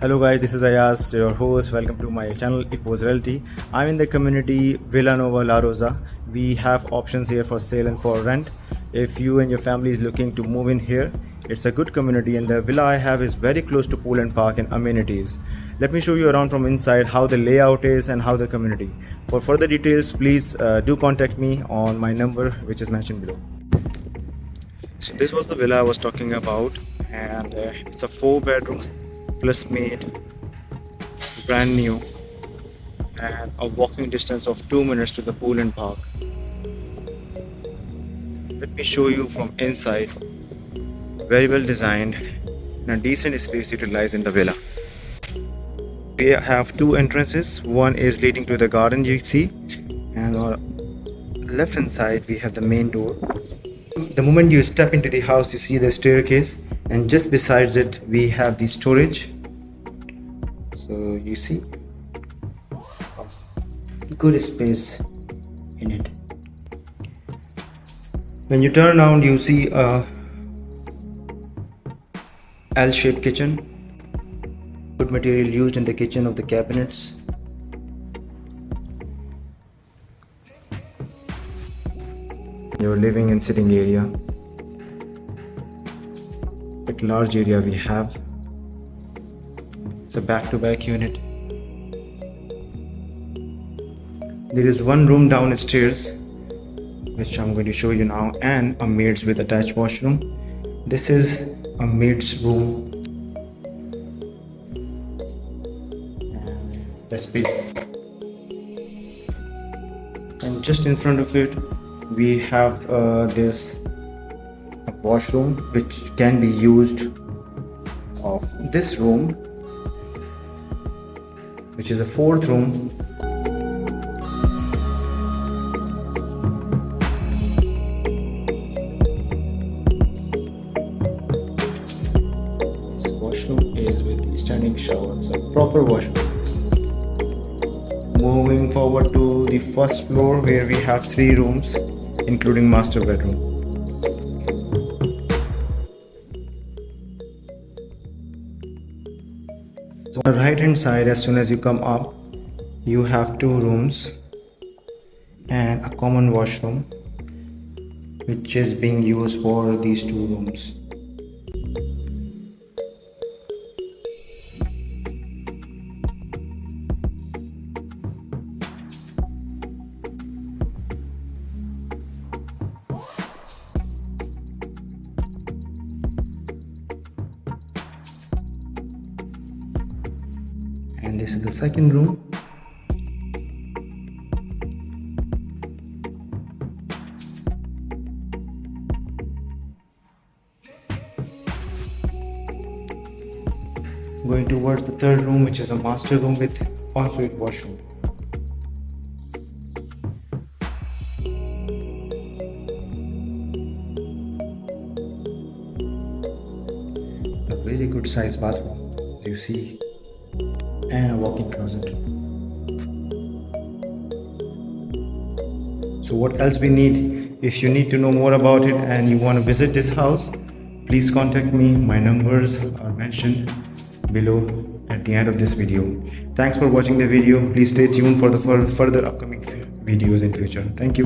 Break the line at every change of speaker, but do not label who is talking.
Hello guys, this is Ayaz, your host. Welcome to my channel Epos Realty. I'm in the community VillaNOva Larosa. We have options here for sale and for rent. If you and your family is looking to move in here, it's a good community, and the villa I have is very close to pool and park and amenities. Let me show you around from inside how the layout is and how the community. For further details, please do contact me on my number which is mentioned below. So this was the villa I was talking about, and it's a 4-bedroom plus maid, brand new, and a walking distance of 2 minutes to the pool and park. Let me show you from inside. Very well designed and a decent space utilized in the villa. We have 2 entrances. One is leading to the garden, you see, and on the left hand side we have the main door. The moment you step into the house, you see the staircase, and just besides it we have the storage. So you see good space in it. When you turn around, you see a L-shaped kitchen. Good material used in the kitchen of the cabinets. Your living and sitting area. Quite large area we have. It's a back-to-back unit. There is one room downstairs which I'm going to show you now, and a maid's with attached washroom. This is a maid's room. That's big. And just in front of it we have this washroom which can be used of this room, which is a 4th room. This washroom is with the standing shower, so proper washroom. Moving forward to the first floor where we have 3 rooms including master bedroom. So on the right hand side, as soon as you come up, you have 2 rooms and a common washroom which is being used for these 2 rooms. And this is the second room. Going towards the 3rd room, which is a master room with ensuite washroom. A really good sized bathroom, you see, and a walk-in closet. So what else we need? If you need to know more about it and you want to visit this house, please contact me. My numbers are mentioned below at the end of this video. Thanks for watching the video. Please stay tuned for the further upcoming videos in future. Thank you.